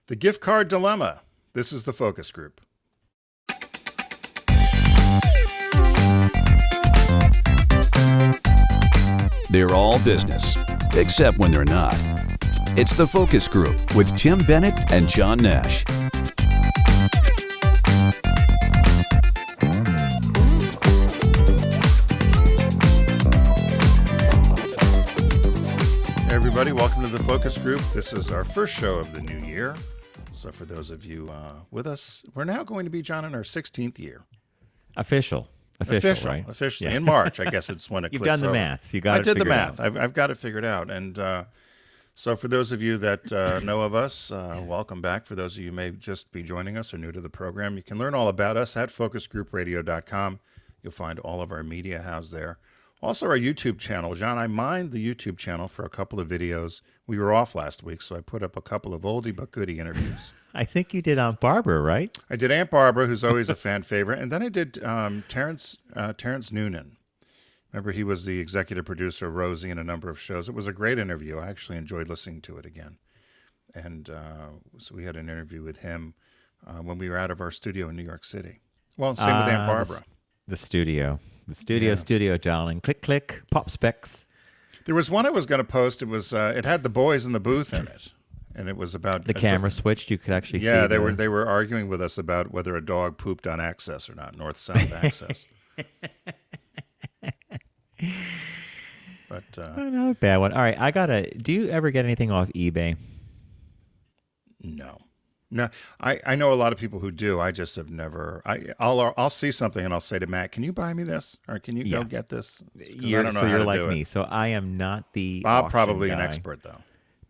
The gift card dilemma. This is the focus group. They're all business, except when they're not. It's the focus group with Tim Bennett and John Nash. Hey everybody, welcome to the focus group. This is our first show of the new year. So for those of you with us, we're now going to be, John, in our 16th year. Official, right? Officially. Yeah. In March, I guess it's when it You've clicks done the over. math. You got I it did the figured math. out. I've got it figured out. And so for those of you that know of us, welcome back. For those of you who may just be joining us or new to the program, you can learn all about us at focusgroupradio.com. You'll find all of our media housed there. Also, our YouTube channel. John, I mined the YouTube channel for a couple of videos. We were off last week, so I put up a couple of oldie but goodie interviews. I think you did Aunt Barbara, right? I did Aunt Barbara, who's always a fan favorite, and then I did Terrence Noonan. Remember, he was the executive producer of Rosie in a number of shows. It was a great interview. I actually enjoyed listening to it again. And so we had an interview with him when we were out of our studio in New York City. Well, same with Aunt Barbara. The studio, darling. Click, click, pop specs. There was one I was going to post. It was it had the boys in the booth in it. And it was about The camera switched. You could actually see. Yeah, they were arguing with us about whether a dog pooped on access or not, north-south access. But no, bad one. All right, do you ever get anything off eBay? No, I know a lot of people who do. I just have never. I'll see something and I'll say to Matt, "Can you buy me this? Or can you go get this?" You're like me. So I am not the Bob, auction probably guy. an expert though.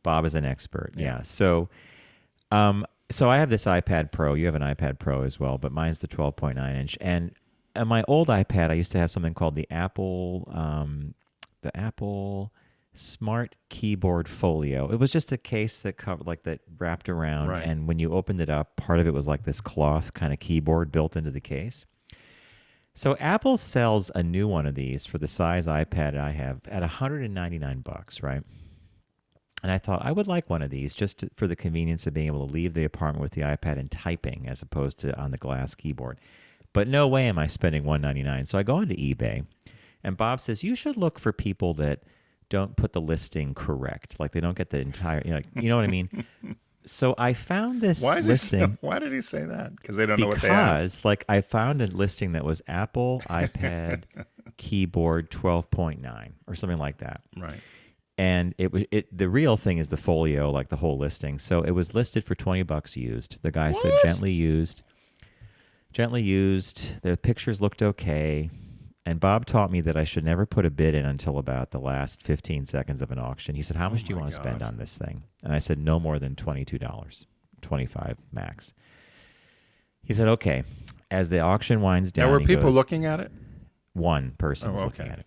Bob is an expert. Yeah. So I have this iPad Pro. You have an iPad Pro as well, but mine's the 12.9 inch. And on my old iPad, I used to have something called the Apple Smart Keyboard Folio. It was just a case that covered, that wrapped around, right. And when you opened it up, part of it was like this cloth kind of keyboard built into the case. So Apple sells a new one of these for the size iPad I have at $199, right? And I thought I would like one of these just for the convenience of being able to leave the apartment with the iPad and typing as opposed to on the glass keyboard. But no way am I spending $199. So I go onto eBay, and Bob says, you should look for people that don't put the listing correct. Like they don't get the entire, you know what I mean? So I found this listing. Why did he say that? Because they don't know what they have. Because I found a listing that was Apple iPad keyboard 12.9 or something like that. Right. And the real thing is the folio, like the whole listing. So it was listed for $20 used. The guy said gently used. The pictures looked okay. And Bob taught me that I should never put a bid in until about the last 15 seconds of an auction. He said, how much do you want to spend on this thing? And I said, no more than $22, $25 max. He said, okay. As the auction winds down, Now, were people looking at it? One person was looking at it.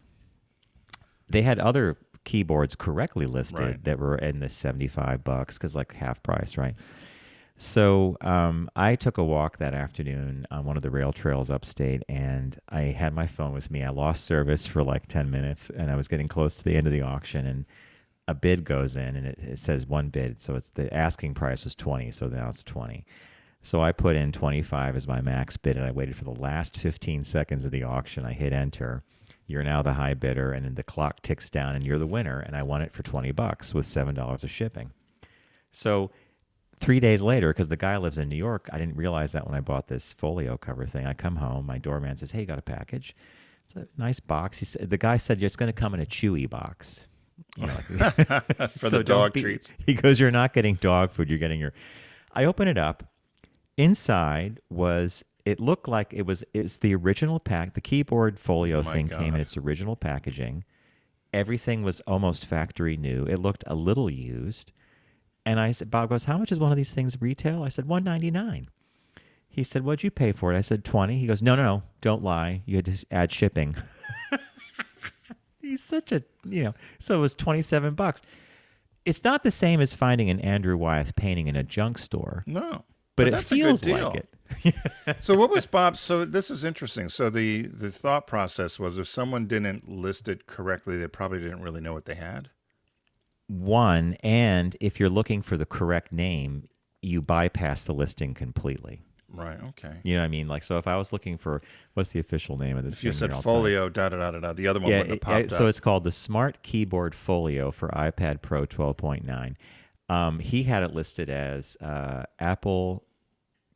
They had other keyboards correctly listed that were in the $75 because half price, right? So I took a walk that afternoon on one of the rail trails upstate, and I had my phone with me. I lost service for 10 minutes, and I was getting close to the end of the auction, and a bid goes in, and it says one bid. So it's the asking price was 20, so now it's 20. So I put in 25 as my max bid, and I waited for the last 15 seconds of the auction. I hit enter. You're now the high bidder, and then the clock ticks down, and you're the winner, and I won it for $20 with $7 of shipping. So 3 days later, because the guy lives in New York, I didn't realize that when I bought this folio cover thing. I come home, my doorman says, hey, you got a package? It's a nice box. The guy said, it's going to come in a Chewy box. For the dog treats. He goes, you're not getting dog food, you're getting I open it up. Inside it looked like it's the original pack. The keyboard folio thing came in its original packaging. Everything was almost factory new. It looked a little used. And I said, Bob goes, how much is one of these things retail? I said, $199. He said, what'd you pay for it? I said, $20. He goes, no, don't lie. You had to add shipping. He's such a, so it was $27. It's not the same as finding an Andrew Wyeth painting in a junk store. No. But it that's feels a good deal. like it. So what was Bob? So this is interesting. So the thought process was if someone didn't list it correctly, they probably didn't really know what they had. One, and if you're looking for the correct name, you bypass the listing completely. Right. Okay. You know what I mean? Like, so if I was looking for, what's the official name of this? If you thing said here? I'll Folio, the other one wouldn't have popped so up. it's called the Smart Keyboard Folio for iPad Pro 12.9. He had it listed as Apple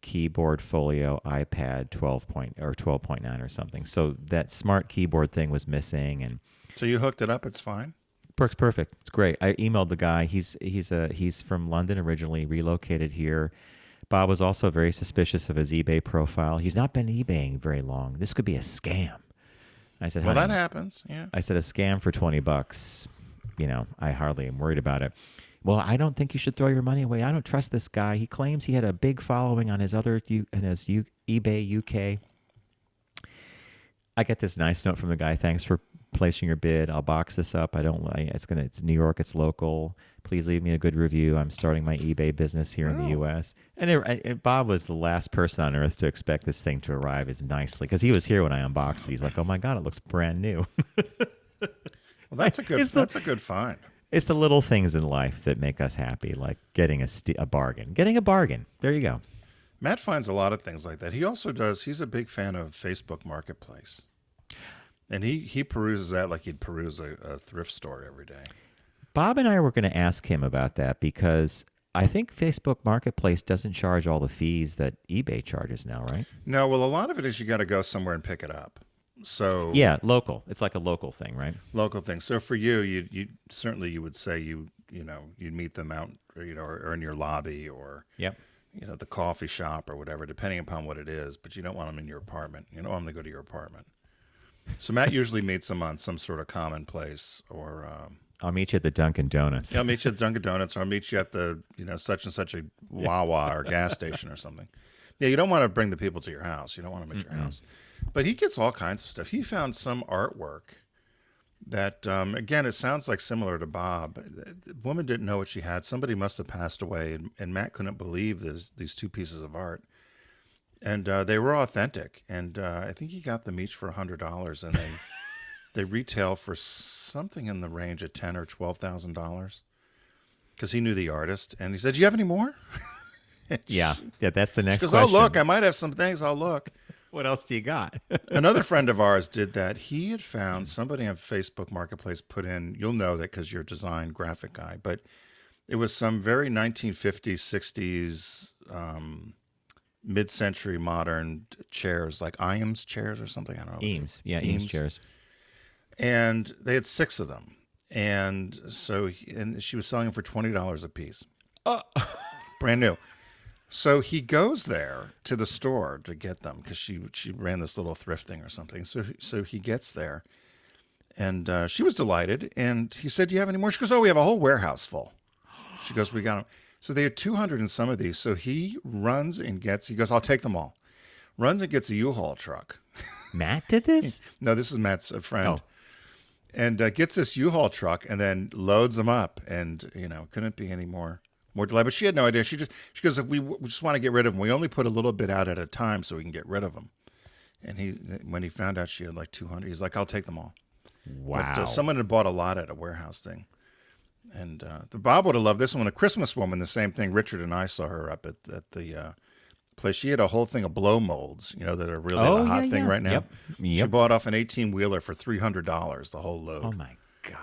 Keyboard Folio iPad 12.9 or something. So that smart keyboard thing was missing, and So you hooked it up. It's fine. works perfect. It's great. I emailed the guy. He's from London originally, relocated here. Bob was also very suspicious of his eBay profile. He's not been eBaying very long. This could be a scam. I said, Well, honey, that happens. Yeah. I said, a scam for $20. I hardly am worried about it. Well, I don't think you should throw your money away. I don't trust this guy. He claims he had a big following on his eBay UK. I get this nice note from the guy. Thanks for placing your bid. I'll box this up. It's New York. It's local. Please leave me a good review. I'm starting my eBay business here in the U.S. And Bob was the last person on earth to expect this thing to arrive as nicely, because he was here when I unboxed it. He's like, "Oh my God, it looks brand new." Well, that's a good find. It's the little things in life that make us happy, like getting a bargain. Getting a bargain. There you go. Matt finds a lot of things like that. He also does. He's a big fan of Facebook Marketplace, and he peruses that like he'd peruse a thrift store every day. Bob and I were going to ask him about that, because I think Facebook Marketplace doesn't charge all the fees that eBay charges now, right? No, well, a lot of it is you got to go somewhere and pick it up. So yeah, local. It's like a local thing, right? Local thing. So for you certainly you would say you'd meet them out, or in your lobby, or Yep. The coffee shop or whatever, depending upon what it is. But you don't want them in your apartment. You don't want them to go to your apartment. So Matt usually meets them on some sort of common place, or I'll meet you at the Dunkin' Donuts. I'll meet you at the Dunkin' Donuts, or I'll meet you at the such and such a Wawa or gas station or something. Yeah, you don't want to bring the people to your house. You don't want them at your house. But he gets all kinds of stuff. He found some artwork that, again, it sounds like similar to Bob. The woman didn't know what she had. Somebody must have passed away, and Matt couldn't believe these two pieces of art. And they were authentic. And I think he got them each for $100, and they retail for something in the range of $10,000 or $12,000, because he knew the artist. And he said, "Do you have any more?" Yeah, that's the next She goes, question. "Oh, look, I might have some things. I'll look." What else do you got? Another friend of ours did that. He had found somebody on Facebook Marketplace put in, you'll know that because you're a design graphic guy, but it was some very 1950s, 60s, mid-century modern chairs, like Eames chairs or something. I don't know. Eames. Yeah, Eames chairs. And they had 6 of them. And so she was selling them for $20 a piece. Brand new. So he goes there to the store to get them, because she ran this little thrift thing or something. So he gets there, and she was delighted. And he said, "Do you have any more?" She goes, "Oh, we have a whole warehouse full." She goes, "We got them." So they had 200 and some of these. So he runs and he goes, "I'll take them all." Runs and gets a U-Haul truck. Matt did this? No, this is Matt's friend. Oh. And gets this U-Haul truck and then loads them up. And, couldn't be any more delay. But she had no idea. She goes, "We just want to get rid of them. We only put a little bit out at a time so we can get rid of them." And when he found out she had like 200, he's like, "I'll take them all." Wow. But someone had bought a lot at a warehouse thing. And Bob would have loved this one. A Christmas woman, the same thing. Richard and I saw her up at the place. She had a whole thing of blow molds, that are really the hot thing right now. Yep. She bought off an 18-wheeler for $300, the whole load. Oh, my God.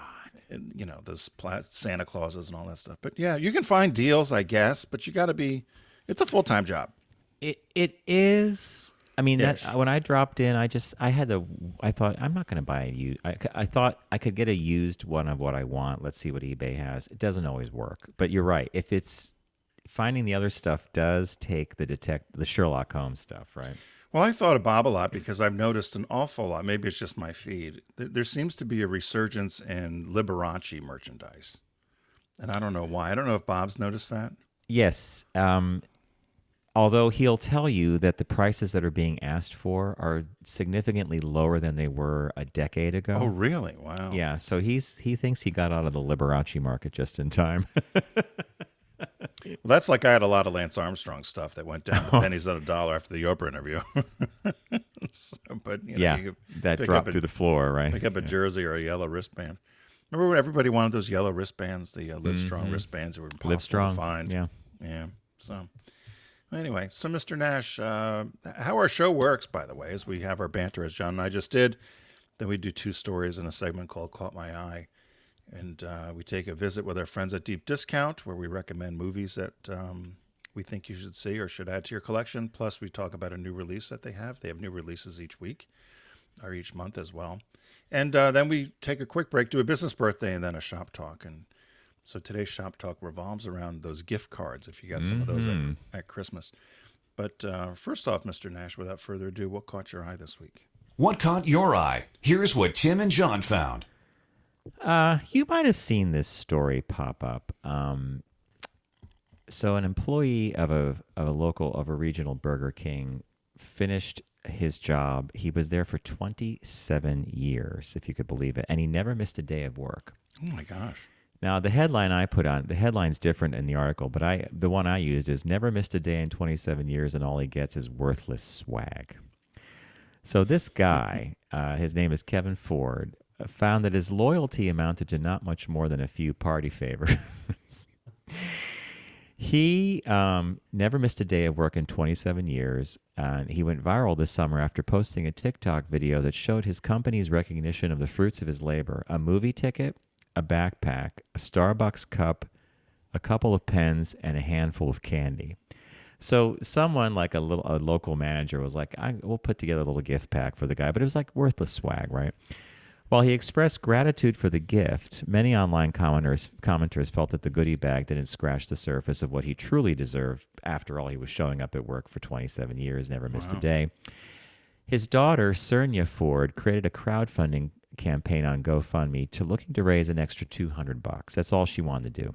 And, those Santa Clauses and all that stuff. But yeah, you can find deals, I guess, but you got to it's a full-time job. It is. I mean, Ish. when I dropped in, I thought, I'm not going to buy a used. I thought I could get a used one of what I want. Let's see what eBay has. It doesn't always work. But you're right. If it's finding the other stuff does take the Sherlock Holmes stuff, right? Well, I thought of Bob a lot because I've noticed an awful lot. Maybe it's just my feed. There seems to be a resurgence in Liberace merchandise. And I don't know why. I don't know if Bob's noticed that. Yes. Although he'll tell you that the prices that are being asked for are significantly lower than they were a decade ago. Oh, really? Wow. Yeah. So he thinks he got out of the Liberace market just in time. Well, that's like I had a lot of Lance Armstrong stuff that went down to pennies on a dollar after the Oprah interview. That dropped through the floor, right? Pick up a jersey or a yellow wristband. Remember when everybody wanted those yellow wristbands, the Livestrong wristbands that were impossible to find? Yeah. Yeah. So anyway, so Mr. Nash, how our show works, by the way, is we have our banter, as John and I just did. Then we do 2 stories in a segment called Caught My Eye. And we take a visit with our friends at Deep Discount, where we recommend movies that we think you should see or should add to your collection. Plus, we talk about a new release that they have. They have new releases each week or each month as well. And then we take a quick break, do a business birthday, and then a shop talk. And so today's shop talk revolves around those gift cards, if you got some of those at Christmas. But first off, Mr. Nash, without further ado, what caught your eye this week? What caught your eye? Here's what Tim and John found. You might have seen this story pop up. So an employee of a regional Burger King finished his job. He was there for 27 years, if you could believe it, and he never missed a day of work. Oh my gosh. Now, the headline I put on, the headline's different in the article, but the one I used is never missed a day in 27 years and all he gets is worthless swag. So this guy, his name is Kevin Ford, found that his loyalty amounted to not much more than a few party favors. He never missed a day of work in 27 years, and he went viral this summer after posting a TikTok video that showed his company's recognition of the fruits of his labor: a movie ticket, a backpack, a Starbucks cup, a couple of pens, and a handful of candy. So someone like a local manager was like, we'll put together a little gift pack for the guy, but it was like worthless swag, right? While he expressed gratitude for the gift, many online commenters felt that the goodie bag didn't scratch the surface of what he truly deserved. After all, he was showing up at work for 27 years, never missed a day. His daughter, Cernia Ford, created a crowdfunding campaign on GoFundMe looking to raise an extra $200. That's all she wanted to do,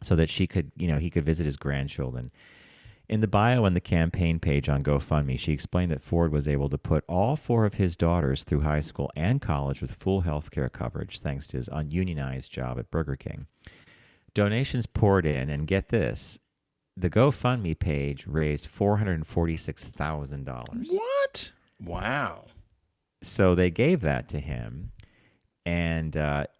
so that he could visit his grandchildren. In the bio on the campaign page on GoFundMe, she explained that Ford was able to put all 4 of his daughters through high school and college with full health care coverage thanks to his ununionized job at Burger King. Donations poured in, and get this, the GoFundMe page raised $446,000. What? Wow. So they gave that to him, and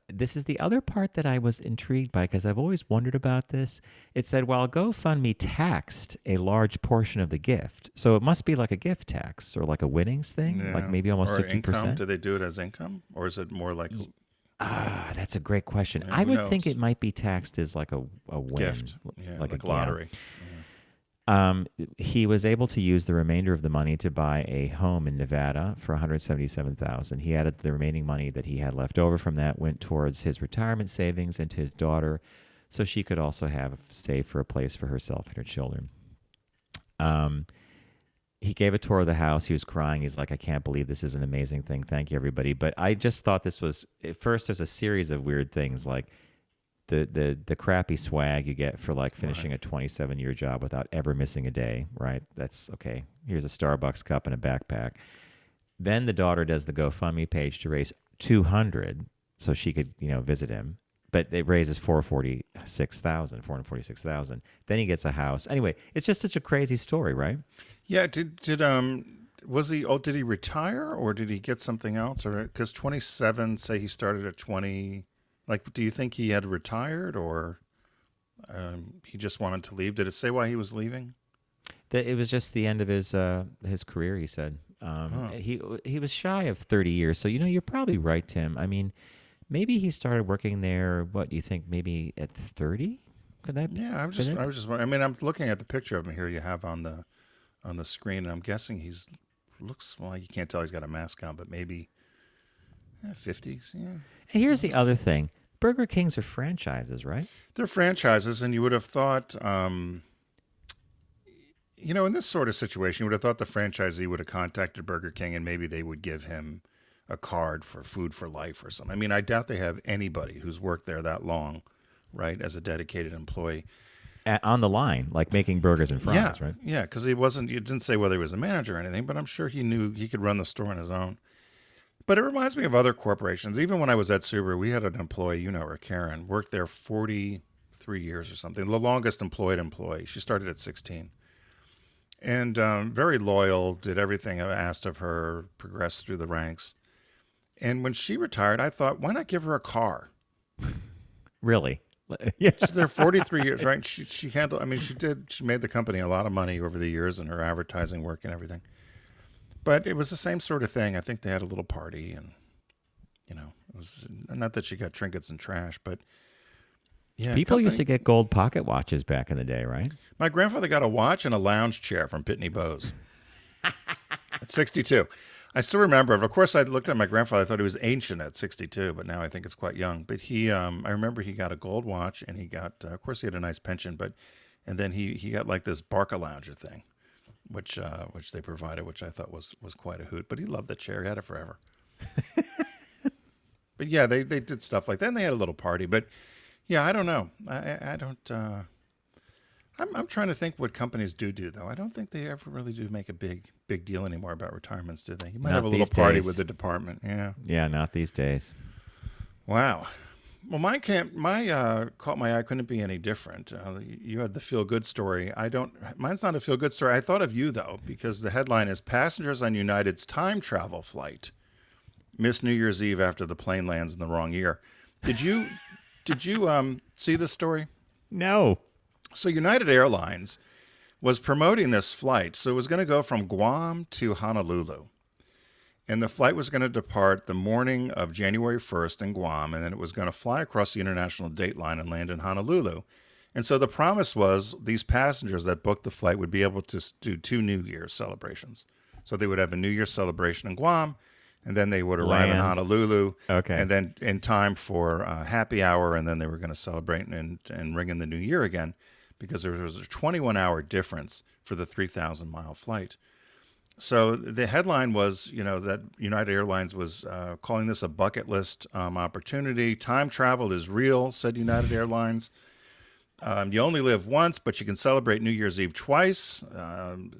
this is the other part that I was intrigued by because I've always wondered about this. It said, while GoFundMe taxed a large portion of the gift, so it must be like a gift tax or like a winnings thing, like maybe almost or 50%. Income? Do they do it as income, or is it more like that's a great question. Yeah, I would think it might be taxed as like a win, gift, like a lottery? He was able to use the remainder of the money to buy a home in Nevada for $177,000. He added the remaining money that he had left over from that went towards his retirement savings and to his daughter, so she could also save for a place for herself and her children. He gave a tour of the house. He was crying. He's like, I can't believe this is an amazing thing. Thank you, everybody. But I just thought this was, at first, there's a series of weird things like the crappy swag you get for like finishing a 27-year job without ever missing a day, right? That's okay. Here's a Starbucks cup and a backpack. Then the daughter does the GoFundMe page to raise $200 so she could, visit him. But it raises $446,000. Then he gets a house. Anyway, it's just such a crazy story, right? Yeah. Did he retire or did he get something else? Or because 27, say he started at 20. Like, do you think he had retired or he just wanted to leave? Did it say why he was leaving? It was just the end of his career, he said. He was shy of 30 years. So, you're probably right, Tim. I mean, maybe he started working there, what do you think, maybe at 30? Could that be? Yeah, I was just wondering. I mean, I'm looking at the picture of him here you have on the screen, and I'm guessing looks, well, you can't tell he's got a mask on, but maybe 50s, yeah. And here's the other thing. Burger Kings are franchises, right? They're franchises, and you would have thought, in this sort of situation, you would have thought the franchisee would have contacted Burger King, and maybe they would give him a card for food for life or something. I mean, I doubt they have anybody who's worked there that long, right, as a dedicated employee. On the line, like making burgers and fries, right? Yeah, because you didn't say whether he was a manager or anything, but I'm sure he knew he could run the store on his own. But it reminds me of other corporations. Even when I was at Subaru, we had an employee, her, Karen, worked there 43 years or something, the longest employed employee. She started at 16. And very loyal, did everything I asked of her, progressed through the ranks. And when she retired, I thought, why not give her a car? Really? Yeah. She's there 43 years, right? She handled. I mean, she made the company a lot of money over the years in her advertising work and everything. But it was the same sort of thing. I think they had a little party, and it was not that she got trinkets and trash, but yeah, People used to get gold pocket watches back in the day, right? My grandfather got a watch and a lounge chair from Pitney Bowes at 62. I still remember it. Of course, I looked at my grandfather. I thought he was ancient at 62, but now I think it's quite young. But I remember he got a gold watch, and he got, of course, he had a nice pension, and then he got like this Barca lounger thing, which they provided, which I thought was quite a hoot. But he loved the chair. He had it forever. But yeah, they did stuff like that, and they had a little party. But yeah, I don't know. I don't. I'm trying to think what companies do though. I don't think they ever really do make a big deal anymore about retirements, do they? You might Not have a little these party days. with the department. Yeah. Yeah, not these days. Wow. Well, mine caught my eye. Couldn't be any different. You had the feel good story. Mine's not a feel good story. I thought of you though, because the headline is "Passengers on United's time travel flight miss New Year's Eve after the plane lands in the wrong year." Did you see this story? No. So United Airlines was promoting this flight. So it was going to go from Guam to Honolulu. And the flight was going to depart the morning of January 1st in Guam, and then it was going to fly across the international date line and land in Honolulu. And so the promise was these passengers that booked the flight would be able to do 2 New Year's celebrations. So they would have a New Year's celebration in Guam, and then they would arrive in Honolulu, Okay. and then in time for happy hour, and then they were going to celebrate and ring in the new year again, because there was a 21-hour difference for the 3,000-mile flight. So the headline was, that United Airlines was calling this a bucket list opportunity. Time travel is real, said United Airlines. You only live once, but you can celebrate New Year's Eve twice.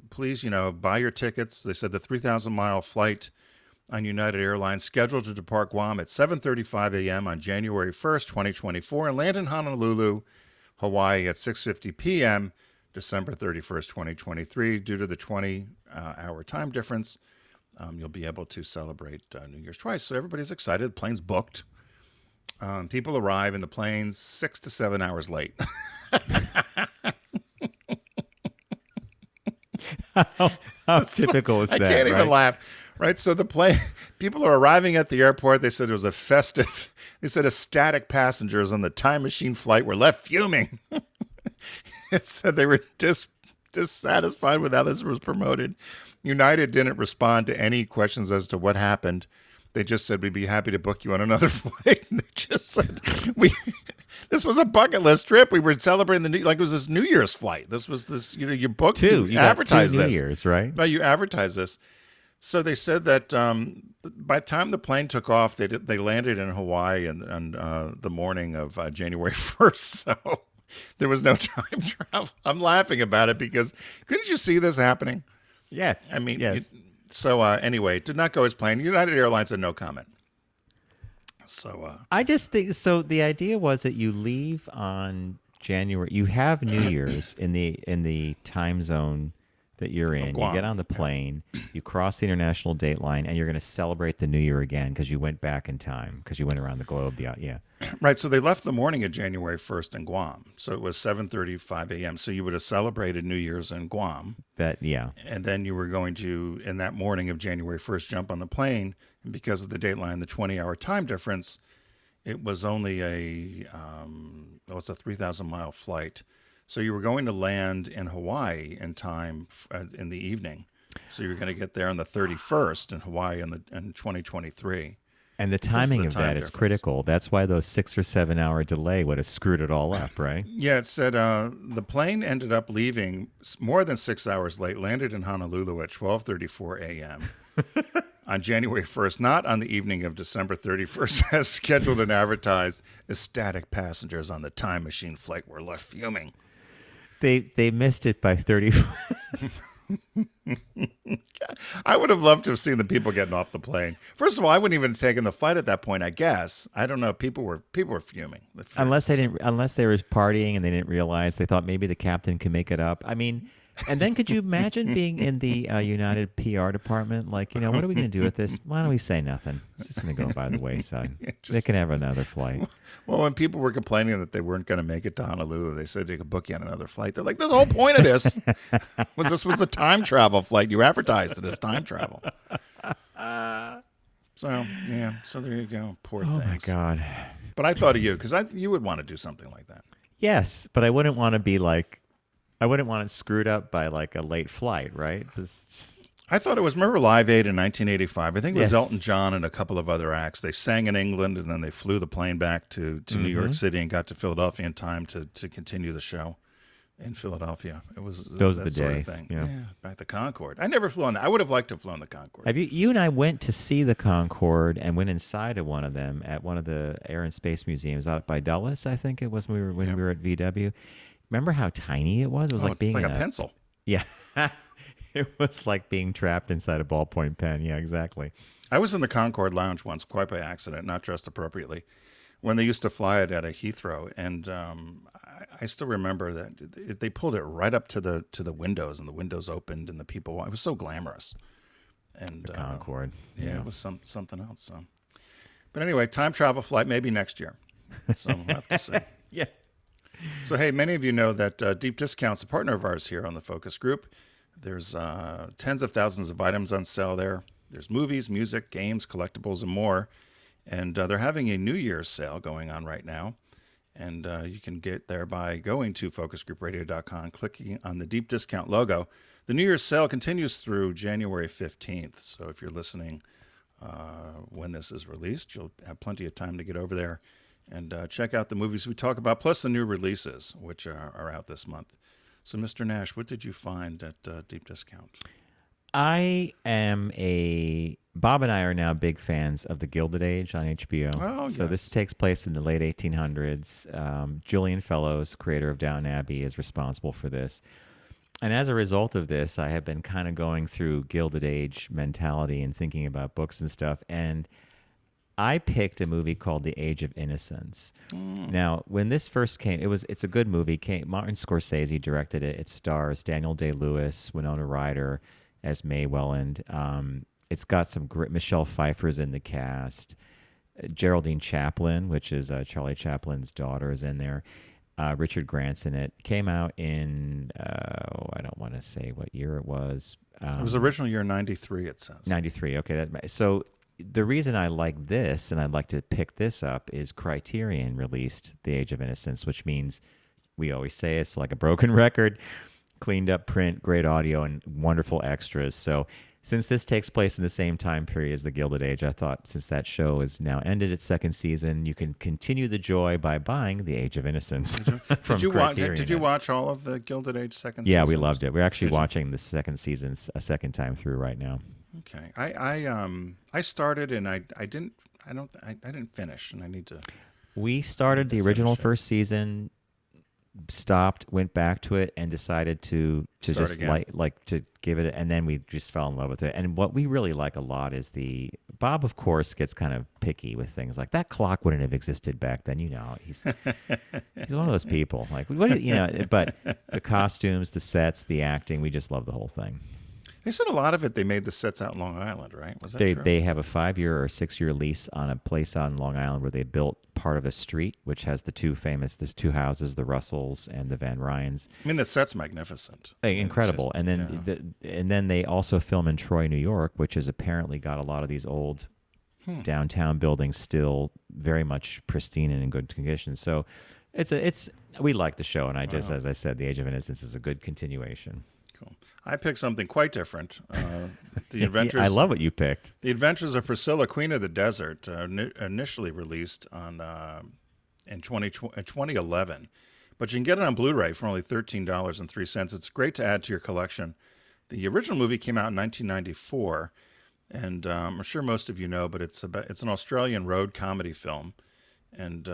Please, buy your tickets. They said the 3,000-mile flight on United Airlines scheduled to depart Guam at 7:35 a.m. on January 1st, 2024, and land in Honolulu, Hawaii at 6:50 p.m. December 31st, 2023. Due to the 20-hour time difference, you'll be able to celebrate New Year's twice. So everybody's excited. The plane's booked. People arrive in the planes 6 to 7 hours late. How typical is that? I can't even right? laugh. Right, so people are arriving at the airport. They said it was a festive. They said ecstatic passengers on the time machine flight were left fuming. It said they were dissatisfied with how this was promoted. United didn't respond to any questions as to what happened. They just said, "We'd be happy to book you on another flight." And they just said, this was a bucket list trip. We were celebrating it was this New Year's flight. This was this, you booked You got advertised 2 New this. Years, right? No, you advertised this. So they said that by the time the plane took off, they landed in Hawaii on the morning of January 1st. So there was no time travel. I'm laughing about it because couldn't you see this happening? Yes. I mean, yes. Anyway, it did not go as planned. United Airlines had no comment. So I just think so. The idea was that you leave on January. You have New Year's in the time zone that you're in. You Guam. get on the plane, you cross the international date line, and you're going to celebrate the New Year again because you went back in time because you went around the globe. Yeah. Right. So they left the morning of January 1st in Guam. So it was 7:35 a.m. So you would have celebrated New Year's in Guam. And then you were going to, in that morning of January 1st, jump on the plane. And because of the date line, the 20-hour time difference, it was only a 3,000-mile flight. So you were going to land in Hawaii in time in the evening. So you were going to get there on the 31st in Hawaii in 2023. And the timing of time that is difference. critical. That's why those 6 or 7 hour delay would have screwed it all up, right? Yeah, it said the plane ended up leaving more than 6 hours late, landed in Honolulu at 12:34 a.m. on January 1st, not on the evening of December 31st, as scheduled and advertised. Ecstatic passengers on the time machine flight were left fuming. They missed it by 30. I would have loved to have seen the people getting off the plane. First of all, I wouldn't even have taken the flight at that point, I guess. I don't know. People were fuming. Unless they were partying and they didn't realize, they thought maybe the captain could make it up. I mean, And then could you imagine being in the United PR department? Like, what are we going to do with this? Why don't we say nothing? It's just going to go by the wayside. They can have another flight. Well, when people were complaining that they weren't going to make it to Honolulu, they said they could book you on another flight. They're like, the whole point of this was a time travel flight. You advertised it as time travel. So there you go. Poor things. Oh, my God. But I thought of you because you would want to do something like that. Yes, but I wouldn't want to be like, I wouldn't want it screwed up by like a late flight, right? I thought it was, remember Live Aid in 1985? I think it was Yes. Elton John and a couple of other acts. They sang in England, and then they flew the plane back to New York City and got to Philadelphia in time to continue the show in Philadelphia. It was Those are the sort of days. thing. Yeah. Back the Concorde. I never flew on that. I would have liked to have flown the Concorde. Have you and I went to see the Concorde and went inside of one of them at one of the Air and Space Museums out by Dulles, I think it was when we were at VW. Remember how tiny it was? It was like being like in a pencil. Yeah. It was like being trapped inside a ballpoint pen. Yeah, exactly. I was in the Concorde Lounge once, quite by accident, not dressed appropriately, when they used to fly it at a Heathrow, and I still remember that they pulled it right up to the windows, and the windows opened, and the people. It was so glamorous. And The Concorde. yeah, it was something else. So, but anyway, time travel flight maybe next year. So we'll have to see. Yeah. So hey, many of you know that Deep Discount's a partner of ours here on the Focus Group. There's tens of thousands of items on sale there. There's movies, music, games, collectibles, and more. And they're having a New Year's sale going on right now. And you can get there by going to focusgroupradio.com, clicking on the Deep Discount logo. The New Year's sale continues through January 15th. So if you're listening when this is released, you'll have plenty of time to get over there and check out the movies we talk about, plus the new releases, which are out this month. So, Mr. Nash, what did you find at Deep Discount? Bob and I are now big fans of The Gilded Age on HBO. Oh, so yes. this takes place in the late 1800s. Julian Fellows, creator of Downton Abbey, is responsible for this. And as a result of this, I have been kind of going through Gilded Age mentality and thinking about books and stuff. And I picked a movie called The Age of Innocence. Now, when this first came, it's a good movie. Martin Scorsese directed it. It stars Daniel Day-Lewis, Winona Ryder as Mae Welland. It's got some great, Michelle Pfeiffer's in the cast. Geraldine Chaplin, which is Charlie Chaplin's daughter, is in there. Richard Grant's in it. Came out in, I don't want to say what year it was. It was original year 93, it says. 93, okay. So the reason I like this, and I'd like to pick this up, is Criterion released The Age of Innocence, which means we always say it's like a broken record, cleaned up print, great audio, and wonderful extras. So since this takes place in the same time period as The Gilded Age, I thought since that show has now ended its second season, you can continue the joy by buying The Age of Innocence from Criterion. Did you watch all of The Gilded Age second Yeah, season? we loved it. We're actually watching the second season a second time through right now. Okay, I started and I didn't finish, and I need to. We started the original first season, stopped, went back to it, and decided to Start just again. like to give it, and then we just fell in love with it. And what we really like a lot is Bob, of course, gets kind of picky with things like that clock wouldn't have existed back then. He's one of those people. Like but the costumes, the sets, the acting, we just love the whole thing. They said a lot of it. They made the sets out in Long Island, right? Was that true? They have a 5-year or 6-year lease on a place on Long Island where they built part of a street, which has the two houses, the Russells and the Van Ryns. I mean, the set's magnificent. Incredible. It's just- And then they also film in Troy, New York, which has apparently got a lot of these old downtown buildings still very much pristine and in good condition. So we like the show, and as I said, The Age of Innocence is a good continuation. Cool. I picked something quite different. The Adventures. I love what you picked. The Adventures of Priscilla, Queen of the Desert, initially released in 2011, but you can get it on Blu-ray for only $13.03. It's great to add to your collection. The original movie came out in 1994, and I'm sure most of you know, but it's an Australian road comedy film, and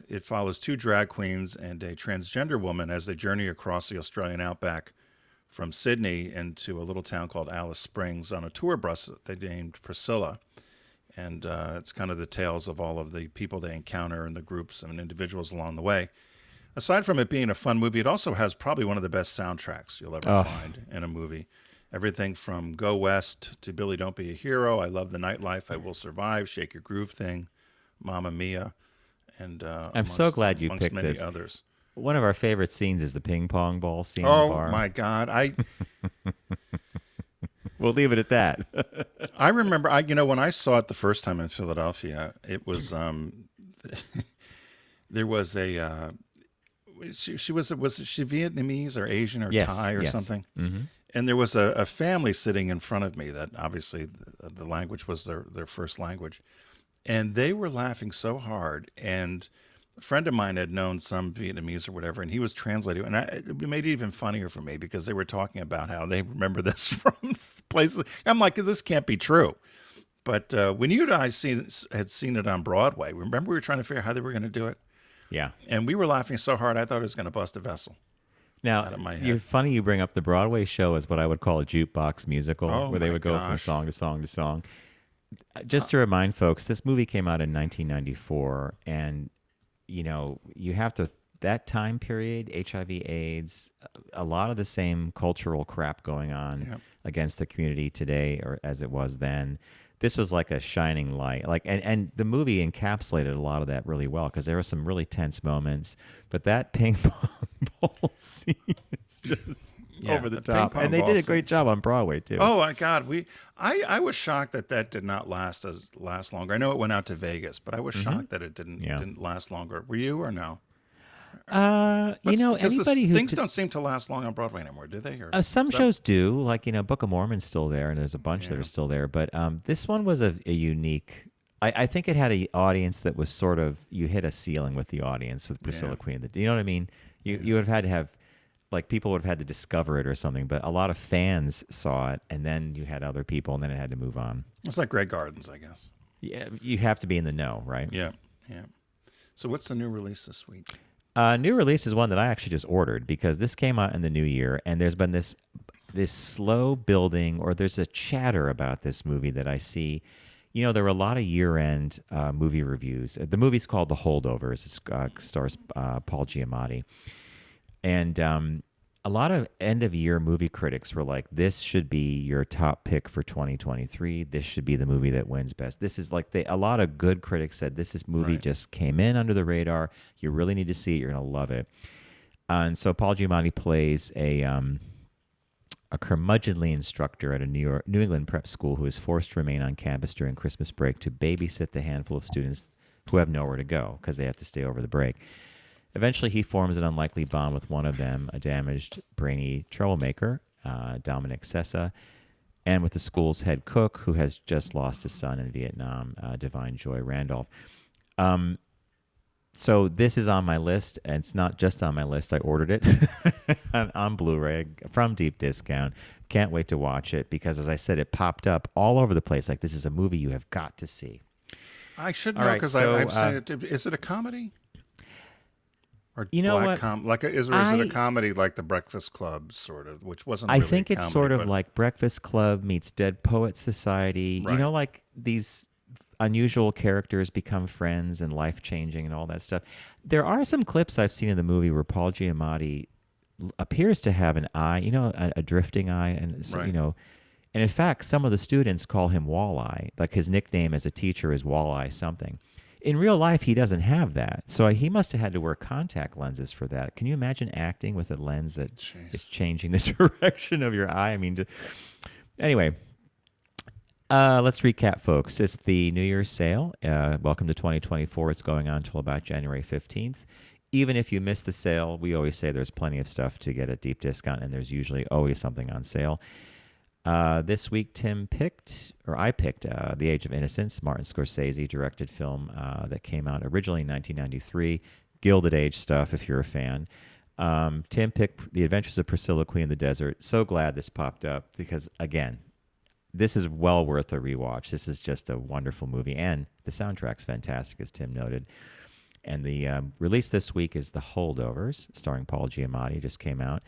it follows two drag queens and a transgender woman as they journey across the Australian outback from Sydney into a little town called Alice Springs on a tour bus that they named Priscilla. And it's kind of the tales of all of the people they encounter and the groups and individuals along the way. aside from it being a fun movie, it also has probably one of the best soundtracks you'll ever find in a movie. Everything from Go West to Billy Don't Be a Hero, I Love the Nightlife, I Will Survive, Shake Your Groove Thing, Mamma Mia, and I'm so glad you picked many this. others. One of our favorite scenes is the ping pong ball scene in the bar. Oh, my God. We'll leave it at that. I remember, when I saw it the first time in Philadelphia, it was, there was a, was she Vietnamese or Asian or Thai or something? Mm-hmm. And there was a family sitting in front of me that obviously the language was their first language. And they were laughing so hard. And a friend of mine had known some Vietnamese or whatever, and he was translating. And it made it even funnier for me because they were talking about how they remember this from places. I'm like, this can't be true. But when you and I had seen it on Broadway, remember we were trying to figure out how they were going to do it? Yeah. And we were laughing so hard, I thought it was going to bust a vessel. Now, you're funny you bring up the Broadway show as what I would call a jukebox musical, where they would go from song to song to song. Just to remind folks, this movie came out in 1994, and you have to, that time period, HIV/AIDS, a lot of the same cultural crap going on against the community today, or as it was then. This was like a shining light, and the movie encapsulated a lot of that really well because there were some really tense moments. But that ping pong ball scene is just over the top, and they did a great job on Broadway too. Oh my God, I was shocked that did not last longer. I know it went out to Vegas, but I was shocked that it didn't last longer. Were you or no? Anybody who things don't seem to last long on Broadway anymore, do they? Some shows do, like Book of Mormon's still there, and there's a bunch that are still there. But this one was a unique. I think it had an audience that was sort of, you hit a ceiling with the audience with Priscilla Queen. You know what I mean? You would have had to have, like, people would have had to discover it or something. But a lot of fans saw it, and then you had other people, and then it had to move on. It's like Greg Gardens, I guess. Yeah, you have to be in the know, right? Yeah. So what's the new release this week? New release is one that I actually just ordered because this came out in the new year, and there's been this slow building, or there's a chatter about this movie that I see. There were a lot of year-end movie reviews. The movie's called The Holdovers. It stars Paul Giamatti. And a lot of end-of-year movie critics were like, this should be your top pick for 2023. This should be the movie that wins best. This is like, a lot of good critics said this movie just came in under the radar. You really need to see it. You're going to love it. And so Paul Giamatti plays a curmudgeonly instructor at a New England prep school who is forced to remain on campus during Christmas break to babysit the handful of students who have nowhere to go because they have to stay over the break. Eventually, he forms an unlikely bond with one of them, a damaged, brainy troublemaker, Dominic Sessa, and with the school's head cook, who has just lost his son in Vietnam, Divine Joy Randolph. So this is on my list, and it's not just on my list. I ordered it on Blu-ray from Deep Discount. Can't wait to watch it because, as I said, it popped up all over the place. Like, this is a movie you have got to see. I should know because I've seen it. Is it a comedy? Or you know what? Is it a comedy like The Breakfast Club, sort of, which wasn't really I think it's comedy, sort of like Breakfast Club meets Dead Poets Society. Right. Like these unusual characters become friends and life-changing and all that stuff. There are some clips I've seen in the movie where Paul Giamatti appears to have an eye, a drifting eye. And, and in fact, some of the students call him Walleye. Like, his nickname as a teacher is Walleye something. In real life, he doesn't have that. So he must have had to wear contact lenses for that. Can you imagine acting with a lens that is changing the direction of your eye? I mean, anyway, let's recap, folks. It's the New Year's sale. Welcome to 2024. It's going on until about January 15th. Even if you miss the sale, we always say there's plenty of stuff to get at deep discount, and there's usually always something on sale. This week, I picked The Age of Innocence, Martin Scorsese directed film that came out originally in 1993. Gilded Age stuff, if you're a fan. Tim picked The Adventures of Priscilla, Queen of the Desert. So glad this popped up because, again, this is well worth a rewatch. This is just a wonderful movie, and the soundtrack's fantastic, as Tim noted. And the release this week is The Holdovers, starring Paul Giamatti. Just came out.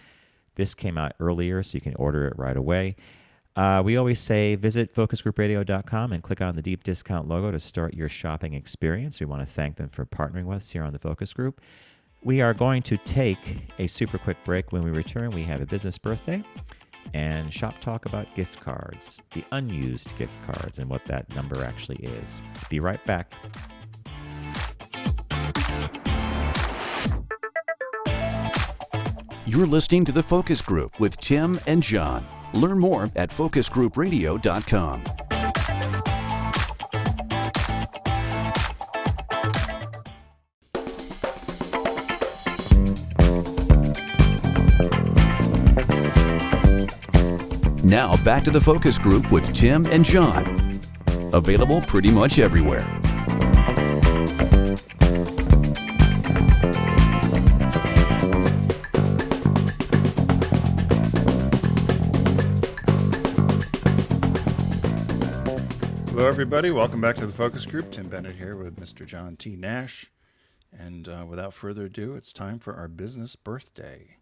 This came out earlier, so you can order it right away. We always say visit focusgroupradio.com and click on the deep discount logo to start your shopping experience. We want to thank them for partnering with us here on the Focus Group. We are going to take a super quick break. When we return, we have a business birthday and shop talk about gift cards, the unused gift cards, and what that number actually is. Be right back. You're listening to The Focus Group with Tim and John. Learn more at focusgroupradio.com. Now back to The Focus Group with Tim and John. Available pretty much everywhere. Hello, everybody. Welcome back to The Focus Group. Tim Bennett here with Mr. John T. Nash. And without further ado, it's time for our business birthday.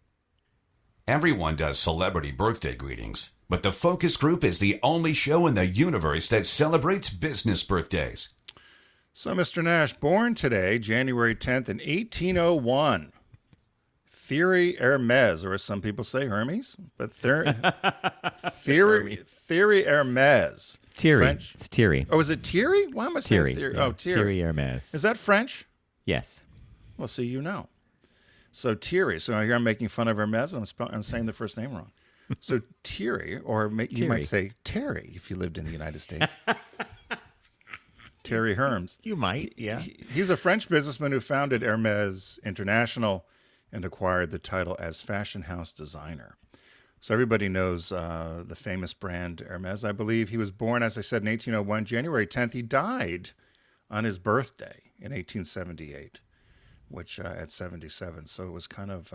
Everyone does celebrity birthday greetings, but the Focus Group is the only show in the universe that celebrates business birthdays. So, Mr. Nash, born today, January 10th in 1801, Thierry Hermes, or as some people say, Hermes, but Thierry Hermes. Thierry. French. It's Thierry. Oh, is it Thierry? Why am I saying Thierry. Thierry? Yeah. Oh, Thierry. Thierry Hermes. Is that French? Yes. Well, see, you know. So Thierry. So here I'm making fun of Hermes. I'm saying the first name wrong. So Thierry, or you might say Terry if you lived in the United States. Thierry Hermes. You might, yeah. He's a French businessman who founded Hermes International and acquired the title as fashion house designer. So everybody knows the famous brand Hermes. I believe he was born, as I said, in 1801, January 10th. He died on his birthday in 1878, which at 77. So it was kind of,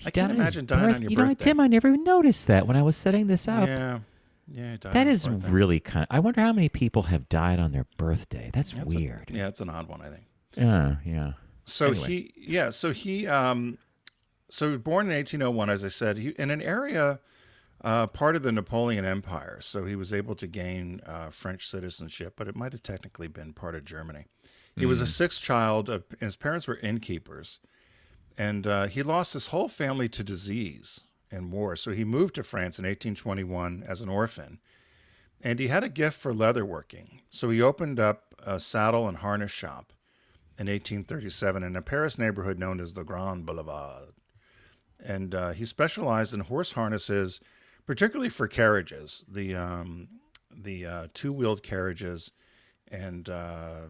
I can't imagine dying on your birthday. Tim, I never even noticed that when I was setting this up. Yeah, he died That on his is birthday. really kind of, I wonder how many people have died on their birthday. That's weird. It's an odd one, I think. Yeah. So Anyway. So born in 1801, as I said, in an area part of the Napoleon Empire. So he was able to gain French citizenship, but it might have technically been part of Germany. He was a sixth child, and his parents were innkeepers. And he lost his whole family to disease and war. So he moved to France in 1821 as an orphan. And he had a gift for leatherworking. So he opened up a saddle and harness shop in 1837 in a Paris neighborhood known as the Grand Boulevard. And he specialized in horse harnesses, particularly for carriages, the two-wheeled carriages and a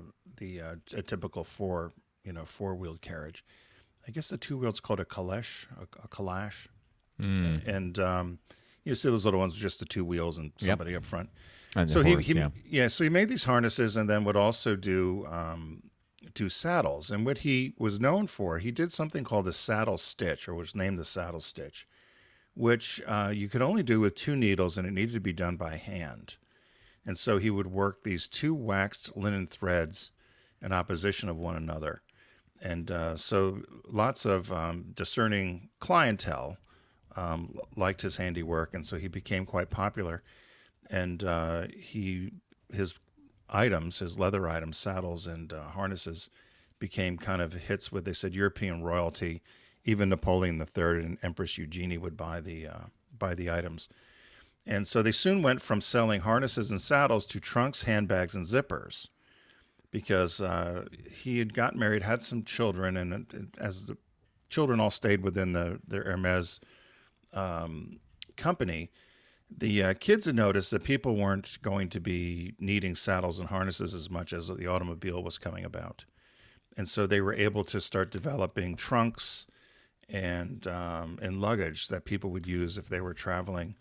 typical four-wheeled carriage. I guess the two-wheeled's called a calash, And you see those little ones with just the two wheels and somebody up front. And So the horse, so he made these harnesses and then would also do saddles. And what he was known for, he did something called the saddle stitch, or was named the saddle stitch, which you could only do with two needles, and it needed to be done by hand. And so he would work these two waxed linen threads in opposition of one another. And so lots of discerning clientele liked his handiwork, and so he became quite popular. And his leather items, saddles and harnesses, became kind of hits with, they said, European royalty. Even Napoleon III and Empress Eugenie would buy the items. And so they soon went from selling harnesses and saddles to trunks, handbags, and zippers, because he had gotten married, had some children, and as the children all stayed within the Hermes company, the kids had noticed that people weren't going to be needing saddles and harnesses as much as the automobile was coming about. And so they were able to start developing trunks and luggage that people would use if they were traveling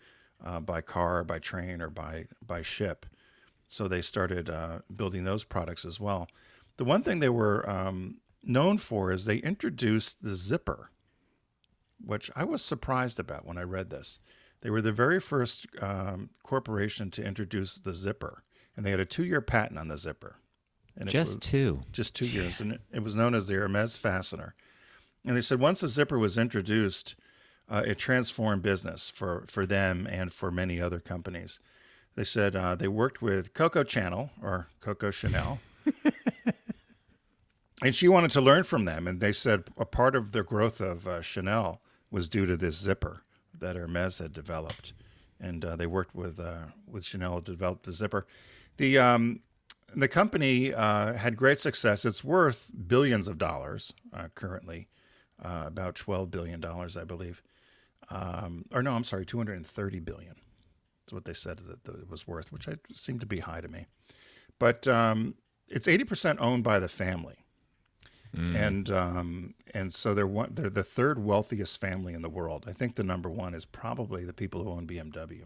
by car, by train, or by ship. So they started building those products as well. The one thing they were known for is they introduced the zipper, which I was surprised about when I read this. They were the very first corporation to introduce the zipper, and they had a 2-year patent on the zipper. And Just 2 years, and it was known as the Hermes fastener. And they said once the zipper was introduced, it transformed business for them and for many other companies. They said they worked with Coco Chanel or Coco Chanel, And she wanted to learn from them. And they said a part of the growth of Chanel was due to this zipper that Hermes had developed. And they worked with Chanel to develop the zipper. The company had great success. It's worth billions of dollars currently, about $12 billion, I believe. Or no, I'm sorry, $230 billion. That's what they said that it was worth, which seemed to be high to me. But it's 80% owned by the family. And so they're the third wealthiest family in the world. I think the number one is probably the people who own BMW.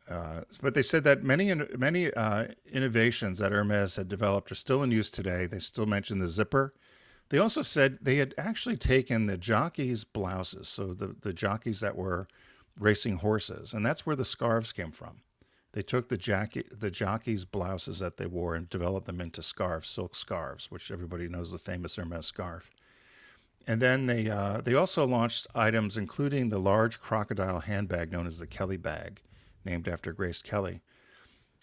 But they said that many innovations that Hermes had developed are still in use today. They still mentioned the zipper. They also said they had actually taken the jockeys' blouses, so the jockeys that were racing horses, and that's where the scarves came from. They took the jockeys' blouses that they wore and developed them into scarves, silk scarves, which everybody knows the famous Hermes scarf. And then they also launched items including the large crocodile handbag known as the Kelly bag, named after Grace Kelly.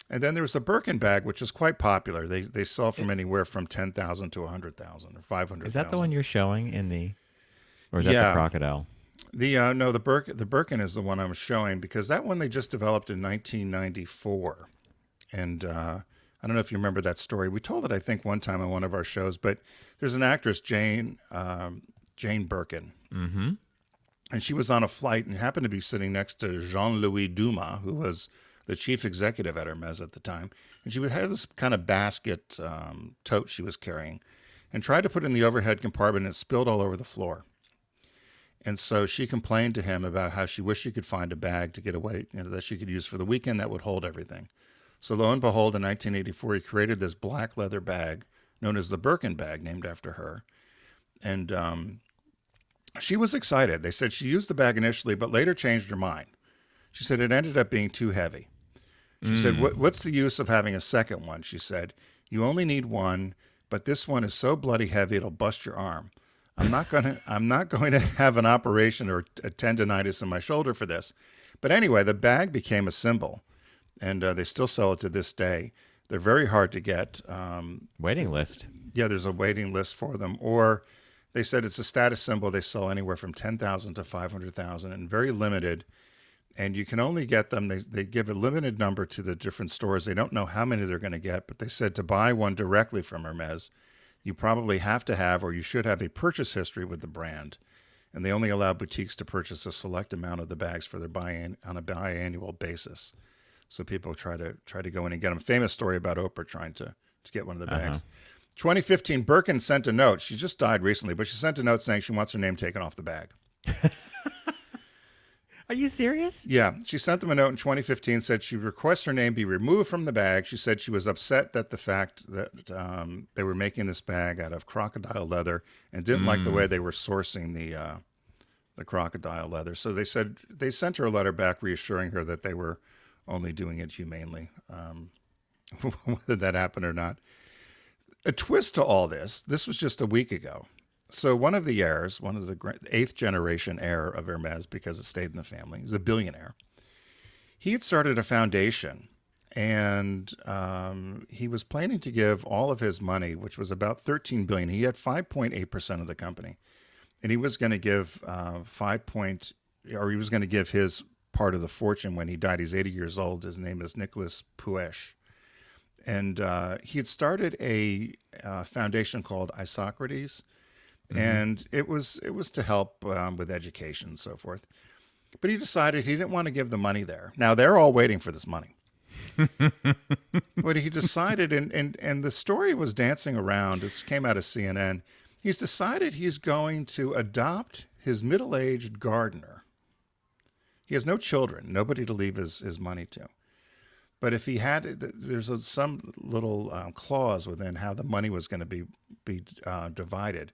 And then there was the Birkin bag, which is quite popular. They sell from anywhere from 10,000 to 100,000 or 500,000. Is that the one you're showing in the, or is that the crocodile? No, the Birkin is the one I'm showing because that one they just developed in 1994. And I don't know if you remember that story. We told it, I think, one time on one of our shows, but there's an actress, Jane Birkin. Mm-hmm. And she was on a flight and happened to be sitting next to Jean-Louis Dumas, who was the chief executive at Hermes at the time. And she had this kind of basket tote she was carrying and tried to put it in the overhead compartment and it spilled all over the floor. And so she complained to him about how she wished she could find a bag to get away, that she could use for the weekend that would hold everything. So lo and behold, in 1984, he created this black leather bag known as the Birkin bag, named after her. And she was excited. They said she used the bag initially, but later changed her mind. She said it ended up being too heavy. She said, what's the use of having a second one? She said, you only need one, but this one is so bloody heavy it'll bust your arm. I'm not going to have an operation or a tendonitis in my shoulder for this. But anyway, the bag became a symbol, and they still sell it to this day. They're very hard to get. Waiting list. Yeah, there's a waiting list for them. Or they said it's a status symbol. They sell anywhere from 10,000 to 500,000 and very limited. And you can only get them. They give a limited number to the different stores. They don't know how many they're going to get, but they said to buy one directly from Hermes, you probably have to have, or you should have, a purchase history with the brand. And they only allow boutiques to purchase a select amount of the bags for their buy-in on a biannual basis. So people try to go in and get them. A famous story about Oprah trying to get one of the bags. 2015, Birkin sent a note. She just died recently, but she sent a note saying she wants her name taken off the bag. Are you serious? Yeah. She sent them a note in 2015, said she requests her name be removed from the bag. She said she was upset that the fact that they were making this bag out of crocodile leather and didn't like the way they were sourcing the crocodile leather. So they said they sent her a letter back reassuring her that they were only doing it humanely, whether that happened or not. A twist to all this was just a week ago. So one of the heirs, one of the eighth generation heir of Hermes, because it stayed in the family, he's a billionaire. He had started a foundation, and he was planning to give all of his money, which was about $13 billion. He had 5.8% of the company, and he was going to give he was going to give his part of the fortune when he died. He's 80 years old. His name is Nicholas Puech. And he had started a foundation called Isocrates, and it was to help with education and so forth. But he decided he didn't want to give the money there. Now, they're all waiting for this money. But he decided, and the story was dancing around. This came out of CNN. He's decided he's going to adopt his middle-aged gardener. He has no children, nobody to leave his money to. But if he had, there's some little clause within how the money was going to be divided,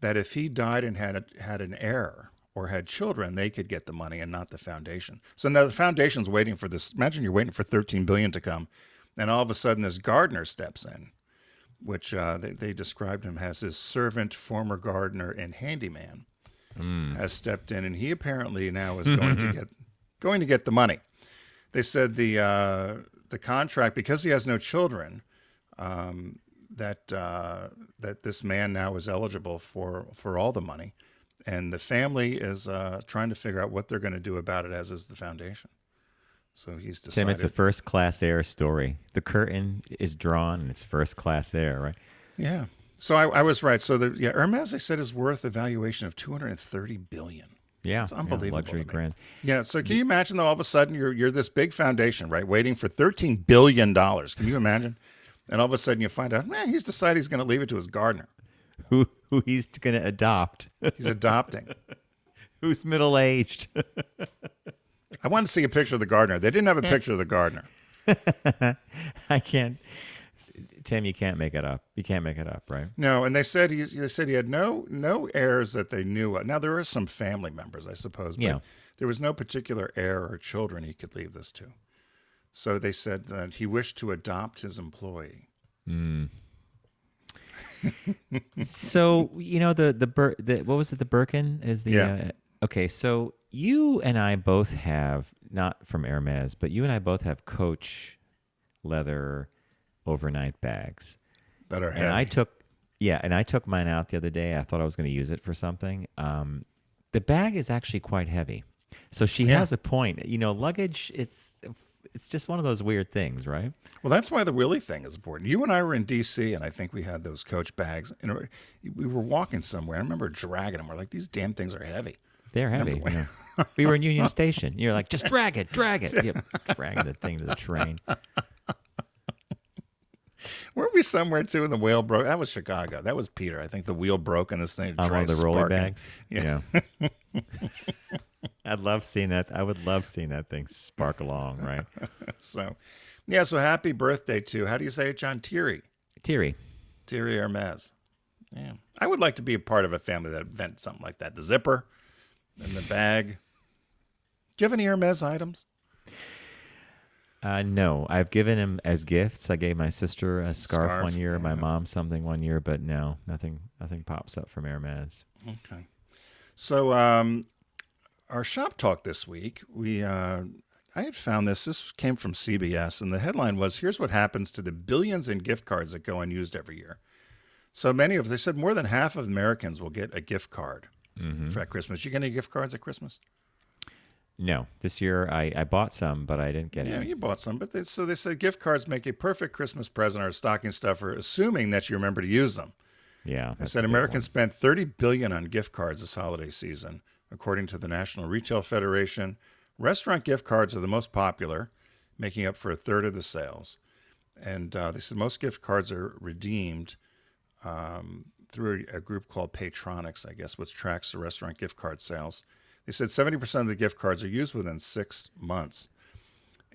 that if he died and had an heir or had children, they could get the money and not the foundation. So now the foundation's waiting for this. Imagine you're waiting for $13 billion to come, and all of a sudden this gardener steps in, which they described him as his servant, former gardener, and handyman, has stepped in, and he apparently now is going to get the money. They said the contract, because he has no children, that this man now is eligible for all the money, and the family is trying to figure out what they're going to do about it, as is the foundation. So he's decided. Tim, it's a first-class air story. The curtain is drawn, and it's first-class air, right? Yeah. So I was right. So Hermes, they said, is worth a valuation of $230 billion. Yeah, it's unbelievable. Luxury brand. Yeah. So can you imagine, though, all of a sudden you're this big foundation, right, waiting for $13 billion. Can you imagine? And all of a sudden you find out, man, he's decided he's going to leave it to his gardener. Who he's going to adopt. He's adopting. Who's middle-aged. I wanted to see a picture of the gardener. They didn't have a picture of the gardener. I can't. Tim, you can't make it up. You can't make it up, right? No, and they said he had no heirs that they knew of. Now, there are some family members, I suppose, but there was no particular heir or children he could leave this to. So they said that he wished to adopt his employee. So, the what was it? The Birkin is the okay. So you and I both have, not from Hermes, but you and I both have Coach leather overnight bags that are heavy. And I took mine out the other day. I thought I was going to use it for something. The bag is actually quite heavy. So she has a point. Luggage, it's just one of those weird things, right? Well, that's why the wheelie thing is important. You and I were in D.C., and I think we had those Coach bags. And we were walking somewhere. I remember dragging them. We're like, these damn things are heavy. They're heavy. We were in Union Station. You're like, just drag it. Yep, dragging the thing to the train. Weren't we somewhere, too, and the wheel broke? That was Chicago. That was Peter. I think the wheel broke and this thing on one of the roller bags? Yeah. I'd love seeing that. I would love seeing that thing spark along, right? So happy birthday to, how do you say it, John? Thierry Hermes. Yeah. I would like to be a part of a family that invents something like that. The zipper and the bag. Do you have any Hermes items? No, I've given him as gifts. I gave my sister a scarf 1 year, my mom something 1 year, but no, nothing pops up from Hermes. Okay. So our shop talk this week, I had found this. This came from CBS, and the headline was, "Here's what happens to the billions in gift cards that go unused every year." So they said more than half of Americans will get a gift card for Christmas. You get any gift cards at Christmas? No, this year I bought some, but I didn't get any. Yeah, you bought some, but they said gift cards make a perfect Christmas present or a stocking stuffer, assuming that you remember to use them. Yeah, they said Americans spent $30 billion on gift cards this holiday season, according to the National Retail Federation. Restaurant gift cards are the most popular, making up for a third of the sales. And they said most gift cards are redeemed through a group called Patronics, I guess, which tracks the restaurant gift card sales. They said 70% of the gift cards are used within 6 months.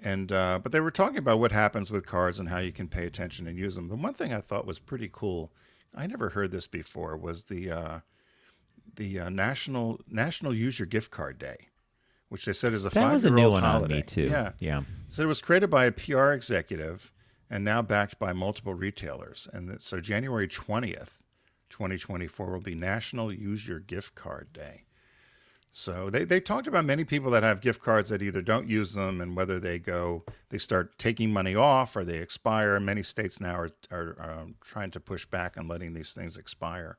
And but they were talking about what happens with cards and how you can pay attention and use them. The one thing I thought was pretty cool, I never heard this before, was the National Use Your Gift Card Day, which they said is a 5-year-old holiday. That was a new one on me, too. Yeah. So it was created by a PR executive and now backed by multiple retailers. And so January 20th, 2024 will be National Use Your Gift Card Day. So they talked about many people that have gift cards that either don't use them and whether they start taking money off or they expire. Many states now are trying to push back on letting these things expire.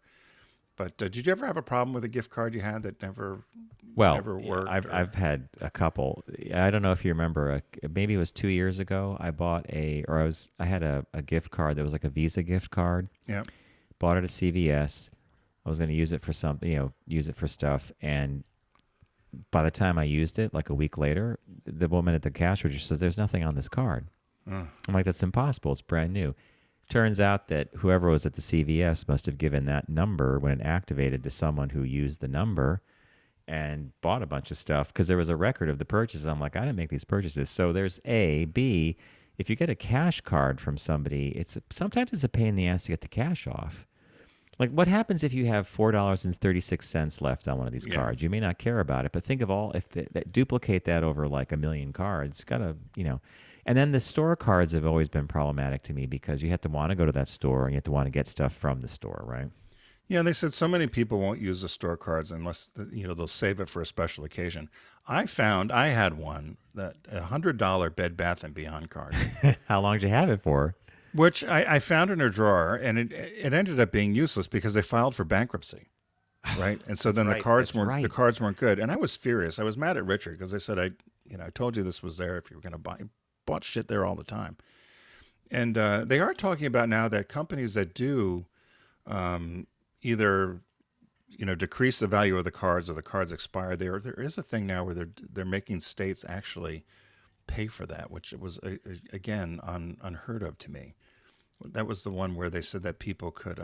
But did you ever have a problem with a gift card you had that never worked? I've had a couple. I don't know if you remember. Maybe it was 2 years ago. I had a gift card that was like a Visa gift card. Yeah. Bought it at CVS. I was going to use it for something, use it for stuff, and by the time I used it, like a week later, the woman at the cash register says, "There's nothing on this card." I'm like, "That's impossible. It's brand new." Turns out that whoever was at the CVS must have given that number when it activated to someone who used the number and bought a bunch of stuff because there was a record of the purchases. I'm like, I didn't make these purchases. So there's A. B, if you get a cash card from somebody, sometimes it's a pain in the ass to get the cash off. Like, what happens if you have $4.36 left on one of these cards? You may not care about it, but think of duplicate that over like a million cards. And then the store cards have always been problematic to me because you have to want to go to that store and you have to want to get stuff from the store, right? Yeah, they said so many people won't use the store cards unless they'll save it for a special occasion. I found I had one, that $100 Bed Bath & Beyond card. How long did you have it for? Which I found in her drawer, and it ended up being useless because they filed for bankruptcy, right? And so then right, the cards that's weren't the right. cards weren't good, and I was furious. I was mad at Richard because I said I told you this was there if you were going to buy. Bought shit there all the time, and they are talking about now that companies that do either decrease the value of the cards or the cards expire. There is a thing now where they're making states actually pay for that, which was again unheard of to me. That was the one where they said that people could,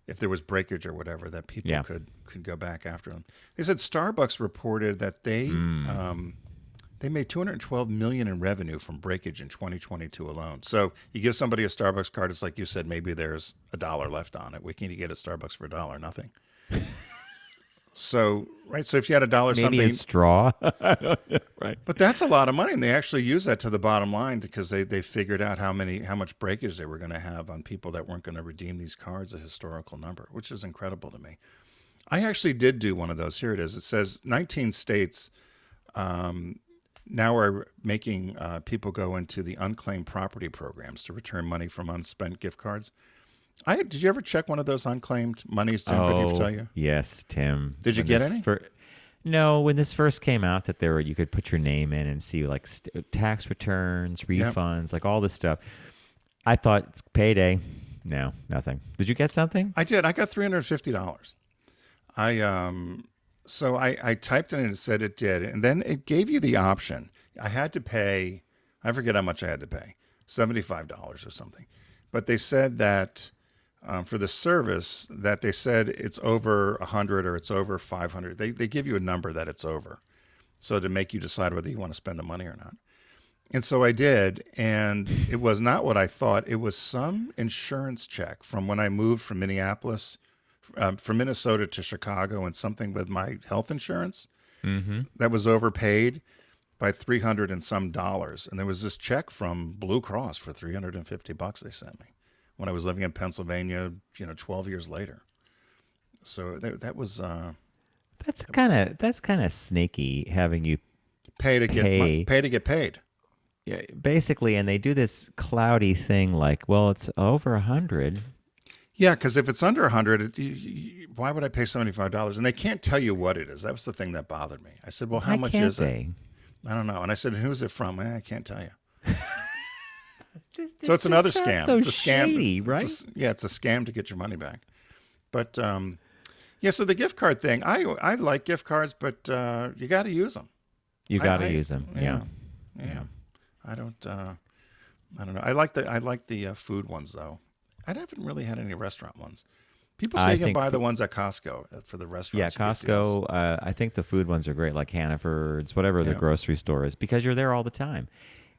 if there was breakage or whatever, that people could go back after them. They said Starbucks reported that they made $212 million in revenue from breakage in 2022 alone. So you give somebody a Starbucks card, it's like you said, maybe there's $1 left on it. What can you get at Starbucks for $1? Nothing. So, right. So if you had $1 Maybe something, a straw. Right. but that's a lot of money, and they actually use that to the bottom line because they figured out how much breakage they were going to have on people that weren't going to redeem these cards, a historical number, which is incredible to me. I actually did do one of those. Here it is. It says 19 states now are making people go into the unclaimed property programs to return money from unspent gift cards. Did you ever check one of those unclaimed monies? Did anybody ever tell you? Yes, Tim. Did you get any? No, when this first came out, that you could put your name in and see like tax returns, refunds, like all this stuff. I thought it's payday. No, nothing. Did you get something? I did. I got $350. So I typed in and it said it did, and then it gave you the option. I had to pay. I forget how much I had to pay. $75 or something. But they said that. For the service, that they said it's over 100 or it's over 500. They give you a number that it's over, so to make you decide whether you want to spend the money or not. And so I did, and it was not what I thought. It was some insurance check from when I moved from Minneapolis, from Minnesota to Chicago, and something with my health insurance that was overpaid by $300 and some dollars. And there was this check from Blue Cross for $350 they sent me when I was living in Pennsylvania, 12 years later. So that was That's kind of snaky having you pay to get paid. Yeah, basically, and they do this cloudy thing like, well, it's over 100. Yeah, because if it's under 100, why would I pay $75? And they can't tell you what it is. That was the thing that bothered me. I said, well, how much is it? I don't know. And I said, who's it from? I can't tell you. So it's another scam. So it's a scam, shady, right? It's a scam to get your money back. But so the gift card thing, I like gift cards, but you got to use them. You got to use them. Yeah. I don't know. I like the food ones though. I haven't really had any restaurant ones. People say you can buy the ones at Costco for the restaurants. Yeah, Costco. I think the food ones are great, like Hannaford's, whatever the grocery store is, because you're there all the time.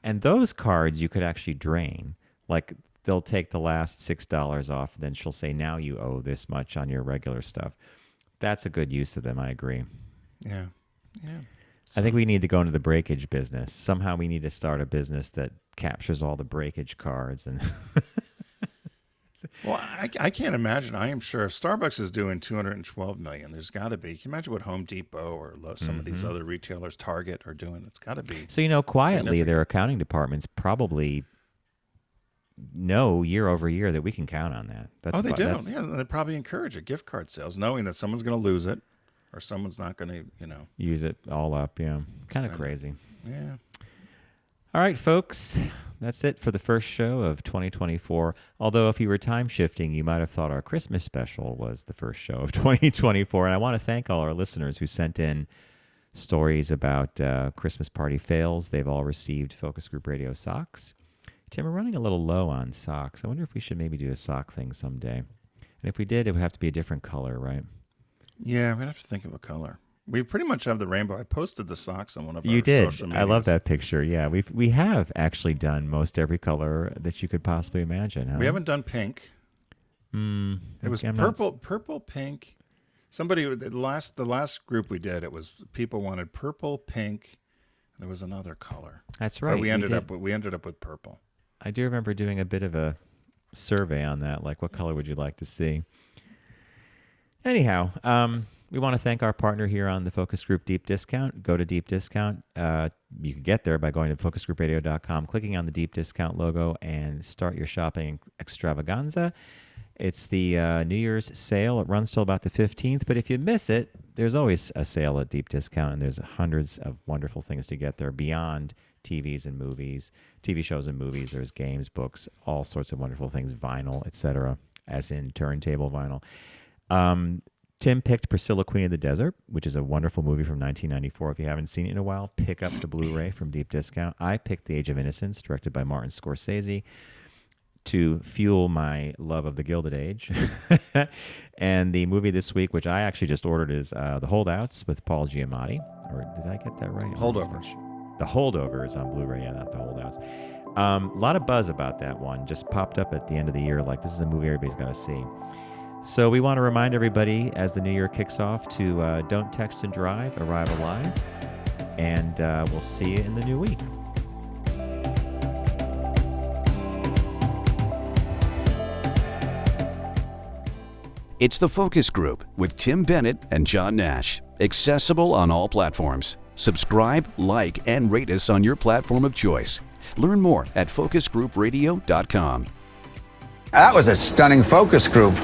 And those cards you could actually drain. Like they'll take the last $6 off, and then she'll say, now you owe this much on your regular stuff. That's a good use of them. I agree. Yeah. I think we need to go into the breakage business. Somehow we need to start a business that captures all the breakage cards. And well, I can't imagine. I am sure if Starbucks is doing $212 million, there's got to be. Can you imagine what Home Depot or some of these other retailers, Target, are doing? It's got to be. So, quietly, their accounting departments probably know year over year that we can count on that. They do. Yeah, they probably encourage it, gift card sales, knowing that someone's going to lose it or someone's not going to, use it all up. Yeah, kind of crazy. Yeah. All right, folks. That's it for the first show of 2024. Although if you were time shifting, you might have thought our Christmas special was the first show of 2024. And I want to thank all our listeners who sent in stories about Christmas party fails. They've all received Focus Group Radio socks. Tim, we're running a little low on socks. I wonder if we should maybe do a sock thing someday. And if we did, it would have to be a different color, right? Yeah, we'd have to think of a color. We pretty much have the rainbow. I posted the socks on one of our You did. social medias. I love that picture. Yeah, we have actually done most every color that you could possibly imagine. Huh? We haven't done pink. It was purple, pink. Somebody the last group we did, it was people wanted purple, pink. And there was another color. That's right. But we ended up with purple. I do remember doing a bit of a survey on that, like what color would you like to see? Anyhow, we want to thank our partner here on the Focus Group, Deep Discount. Go to Deep Discount. You can get there by going to focusgroupradio.com, clicking on the Deep Discount logo, and start your shopping extravaganza. It's the New Year's sale. It runs till about the 15th, but if you miss it, there's always a sale at Deep Discount, and there's hundreds of wonderful things to get there beyond TVs and movies, TV shows and movies. There's games, books, all sorts of wonderful things, vinyl, etc., as in turntable vinyl. Tim picked Priscilla, Queen of the Desert, which is a wonderful movie from 1994. If you haven't seen it in a while, pick up the Blu-ray from Deep Discount. I picked The Age of Innocence, directed by Martin Scorsese, to fuel my love of the Gilded Age. And the movie this week, which I actually just ordered, is The Holdouts with Paul Giamatti. Or did I get that right? Holdovers. The Holdovers on Blu-ray, yeah, not The Holdouts. A lot of buzz about that one. Just popped up at the end of the year, like this is a movie everybody's got to see. So we want to remind everybody as the new year kicks off to don't text and drive, arrive alive, and we'll see you in the new week. It's The Focus Group with Tim Bennett and John Nash. Accessible on all platforms. Subscribe, like, and rate us on your platform of choice. Learn more at focusgroupradio.com. That was a stunning focus group.